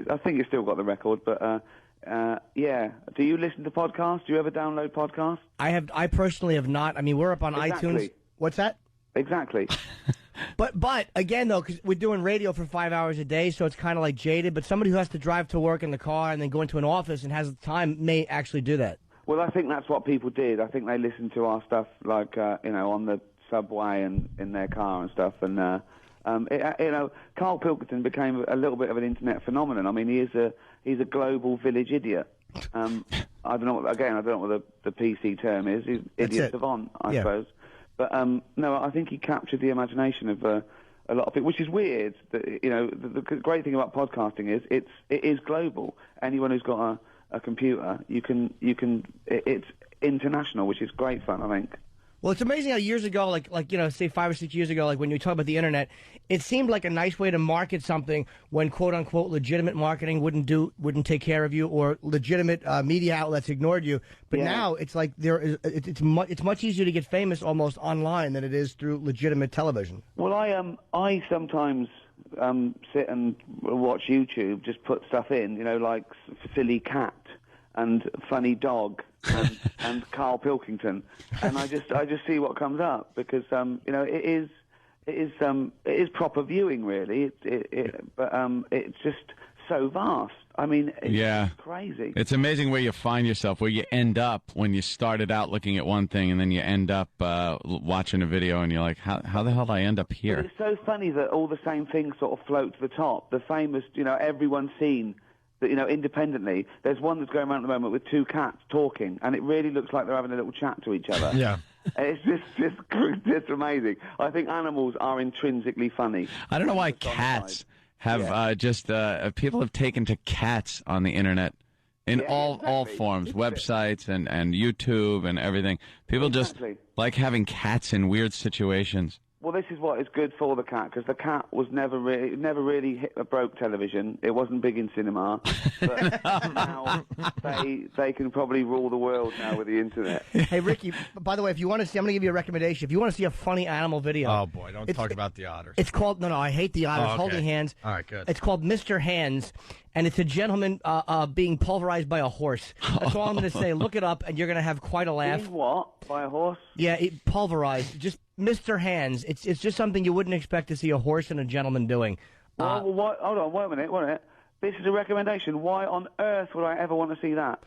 I think you've still got the record, but yeah. Do you listen to podcasts? Do you ever download podcasts? I personally have not. I mean, we're up on iTunes. What's that? Exactly. But again, though, because we're doing radio for 5 hours a day, so it's kind of like jaded. But somebody who has to drive to work in the car and then go into an office and has the time may actually do that. Well, I think that's what people did. I think they listened to our stuff, like on the subway and in their car and stuff. And Carl Pilkington became a little bit of an internet phenomenon. I mean, he's a global village idiot. I don't know what the PC term is. He's idiot savant, I suppose. But no, I think he captured the imagination of a lot of people, which is weird. That, the great thing about podcasting is it is global. Anyone who's got a computer, it's international, which is great fun, I think. Well, it's amazing how years ago, like say 5 or 6 years ago, like when you talk about the internet, it seemed like a nice way to market something when quote unquote legitimate marketing wouldn't take care of you, or legitimate media outlets ignored you. But now it's like it's much easier to get famous almost online than it is through legitimate television. Well, I sometimes sit and watch YouTube, just put stuff in, like silly cat and funny dog and Carl Pilkington, and I just see what comes up, because it is proper viewing, really. But it's just so vast. I mean, it's crazy. It's amazing where you find yourself, where you end up when you started out looking at one thing, and then you end up watching a video, and you're like, how the hell did I end up here? But it's so funny that all the same things sort of float to the top. The famous, everyone's seen that, independently. There's one that's going around at the moment with two cats talking, and it really looks like they're having a little chat to each other. Yeah. It's just amazing. I think animals are intrinsically funny. I don't know why cats have people have taken to cats on the internet in all forms, websites and YouTube and everything. People just like having cats in weird situations. Well, this is what is good for the cat, because the cat was never really broke television. It wasn't big in cinema, but now they can probably rule the world now with the internet. Hey, Ricky, by the way, if you want to see, I'm going to give you a recommendation. If you want to see a funny animal video. Oh, boy, don't talk about the otters. It's called, no, I hate the otters holding hands. All right, good. It's called Mr. Hands, and it's a gentleman being pulverized by a horse. That's all I'm going to say. Look it up, and you're going to have quite a laugh. Being what? By a horse? Yeah, pulverized. Just Mr. Hands. It's just something you wouldn't expect to see a horse and a gentleman doing. Well, hold on, wait a minute. This is a recommendation. Why on earth would I ever want to see that?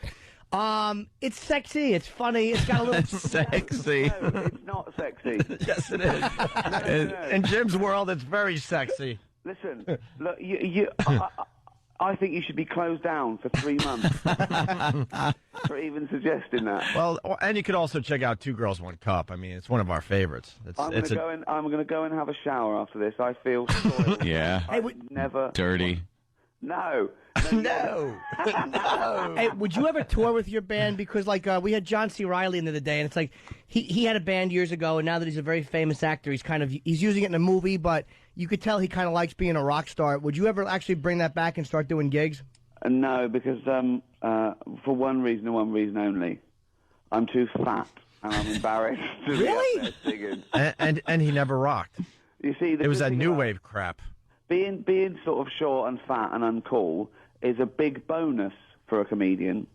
It's sexy. It's funny. It's got a little sexy. No, it's not sexy. Yes, it is. No. In Jim's world, it's very sexy. Listen, look, I think you should be closed down for 3 months for even suggesting that. Well, and you could also check out Two Girls, One Cup. I mean, it's one of our favorites. I'm going to go and have a shower after this. I feel soiled. Yeah. Never. Dirty. No. No. Hey, would you ever tour with your band? Because, we had John C. Reilly in the other day, and it's like he had a band years ago, and now that he's a very famous actor, he's using it in a movie, but you could tell he kind of likes being a rock star. Would you ever actually bring that back and start doing gigs? No, because for one reason and one reason only. I'm too fat, and I'm embarrassed to be up there singing. And he never rocked. You see, it was that new wave crap. Being sort of short and fat and uncool is a big bonus for a comedian,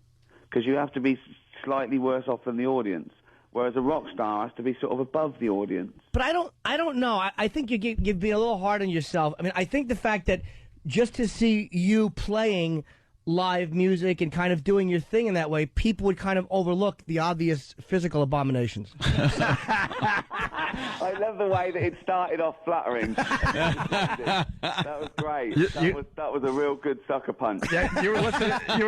because you have to be slightly worse off than the audience, whereas a rock star has to be sort of above the audience. But I don't know. I think you're being a little hard on yourself. I mean, I think the fact that just to see you playing live music and kind of doing your thing in that way, people would kind of overlook the obvious physical abominations. I love the way that it started off flattering. That was great. That was a real good sucker punch. Yeah, you were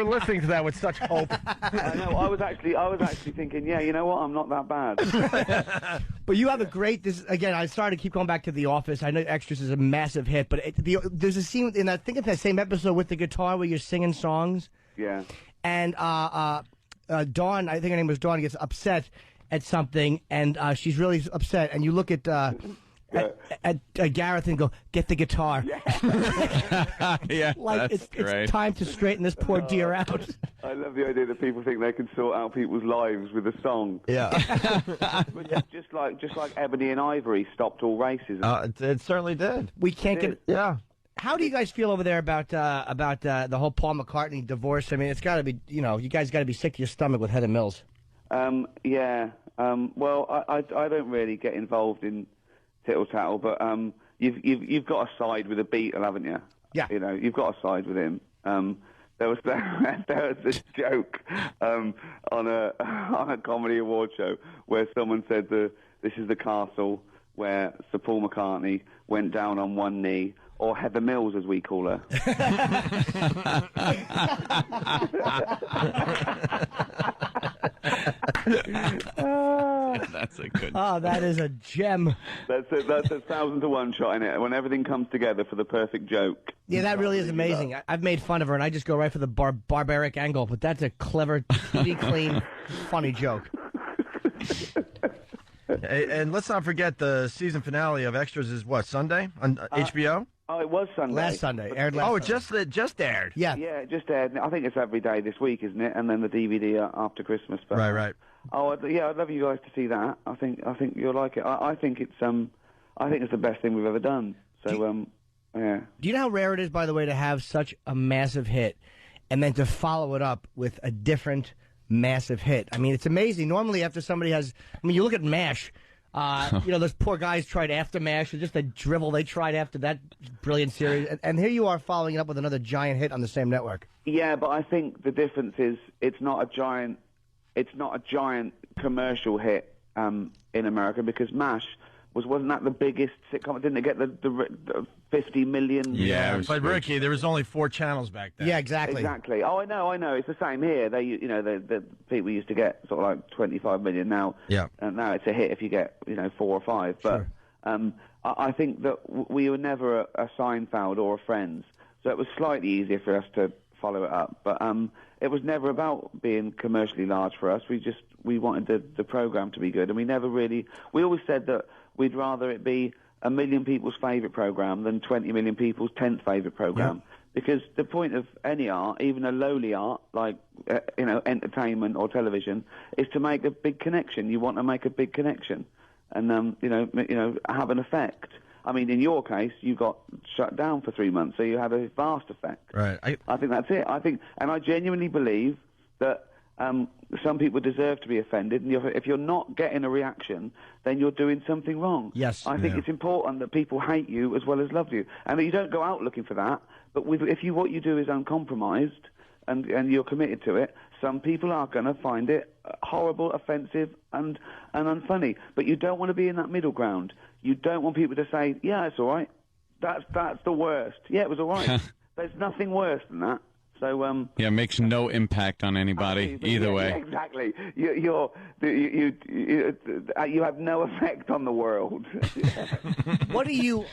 listening to that with such hope. I know. I was actually thinking, yeah, you know what? I'm not that bad. But you have a great. Again, I started to keep going back to The Office. I know Extras is a massive hit, but there's a scene in I think it's that same episode with the guitar where you're singing songs. Yeah. And Dawn, I think her name was Dawn, gets upset at something, and she's really upset. And you look at Gareth and go, "Get the guitar." Yeah, like that's great. It's time to straighten this poor dear out. I love the idea that people think they can sort out people's lives with a song. Yeah. But just like Ebony and Ivory stopped all racism. It certainly did. We can't get. Yeah. How do you guys feel over there about the whole Paul McCartney divorce? I mean, it's got to be, you guys got to be sick to your stomach with Heather Mills. Yeah. Well, I don't really get involved in tittle tattle, but you've got to side with a Beatle, haven't you? Yeah. You've got to side with him. There was this joke on a comedy award show where someone said this is the castle where Sir Paul McCartney went down on one knee, or Heather Mills as we call her. That's a good. Oh, that is a gem. That's a 1,000 to 1 shot in it. When everything comes together for the perfect joke. Yeah, that really is amazing. I've made fun of her, and I just go right for the barbaric angle, but that's a clever, clean, funny joke. And let's not forget the season finale of Extras is what, Sunday on HBO? Oh, it was Sunday. Last Sunday. Aired last Sunday. It just aired. Yeah. Yeah, it just aired. I think it's every day this week, isn't it? And then the DVD after Christmas. But, Right. Oh, I'd love you guys to see that. I think you'll like it. I think it's the best thing we've ever done. So yeah. Do you know how rare it is, by the way, to have such a massive hit and then to follow it up with a different massive hit? I mean, it's amazing. Normally, after somebody has, you look at MASH. Those poor guys tried after MASH, or just the drivel they tried after that brilliant series, and here you are following it up with another giant hit on the same network. Yeah, but I think the difference is it's not a giant commercial hit in America, because MASH wasn't that the biggest sitcom? Didn't it get the 50 million? Yeah, but Ricky, there was only 4 channels back then. Yeah, exactly. Oh, I know. It's the same here. The people used to get sort of like 25 million now. Yeah. And now it's a hit if you get 4 or 5. But sure. I think that we were never a Seinfeld or a Friends, so it was slightly easier for us to follow it up. But it was never about being commercially large for us. We wanted the program to be good, and we always said that we'd rather it be 1 million people's favourite program than 20 million people's 10th favourite program. Yeah. Because the point of any art, even a lowly art like entertainment or television, is to make a big connection. You want to make a big connection, and have an effect. I mean, in your case, you got shut down for 3 months, so you had a vast effect. Right. I think that's it. And I genuinely believe that some people deserve to be offended, and if you're not getting a reaction, then you're doing something wrong. Yes. I think it's important that people hate you as well as love you, and that you don't go out looking for that. But what you do is uncompromised, and you're committed to it, some people are going to find it horrible, offensive, and unfunny. But you don't want to be in that middle ground. You don't want people to say, "Yeah, it's all right. That's the worst. Yeah, it was all right." There's nothing worse than that. So it makes no impact on anybody either way. Yeah, exactly. You have no effect on the world. What do you?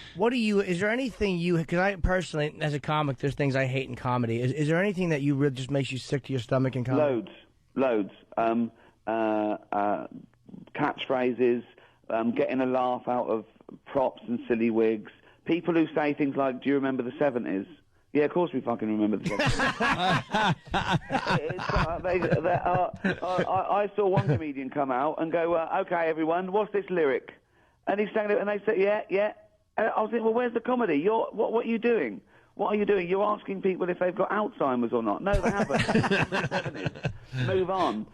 Is there anything because I personally, as a comic, there's things I hate in comedy. Is there anything that you really just makes you sick to your stomach in comedy? Loads. Catchphrases, getting a laugh out of props and silly wigs. People who say things like, "Do you remember the '70s?" Yeah, of course we fucking remember the 70s. I saw one comedian come out and go, "Okay, everyone, what's this lyric?" And he's saying it, and they said, "Yeah." And I was thinking, well, where's the comedy? What are you doing? What are you doing? You're asking people if they've got Alzheimer's or not. No, they haven't. Move on.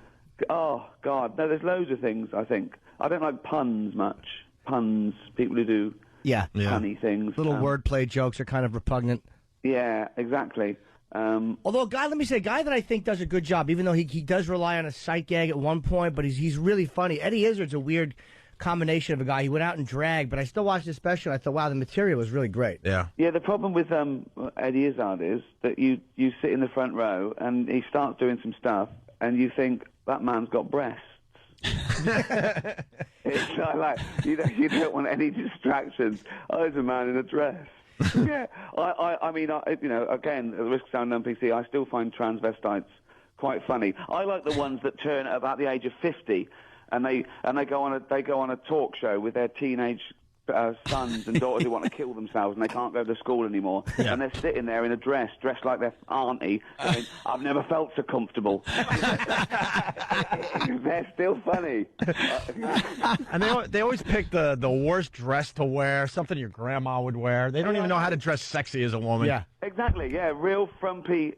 Oh, God. No, there's loads of things, I think. I don't like puns much. Puns, people who do punny things. Little wordplay jokes are kind of repugnant. Yeah, exactly. Although, a guy that I think does a good job, even though he does rely on a sight gag at one point, but he's really funny. Eddie Izzard's a weird combination of a guy. He went out and dragged, but I still watched his special. I thought, wow, the material was really great. Yeah. Yeah, the problem with Eddie Izzard is that you sit in the front row and he starts doing some stuff and you think, that man's got breasts. It's like you don't want any distractions. Oh, there's a man in a dress. Yeah, I mean, again, at the risk of sounding NPC, I still find transvestites quite funny. I like the ones that turn at about the age of 50, and they go on a talk show with their teenage sons and daughters who want to kill themselves and they can't go to school anymore, and they're sitting there in a dressed like their auntie, saying, "I've never felt so comfortable." They're still funny. And they always pick the worst dress to wear, something your grandma would wear. They don't even know how to dress sexy as a woman. Yeah. Exactly, yeah, real frumpy.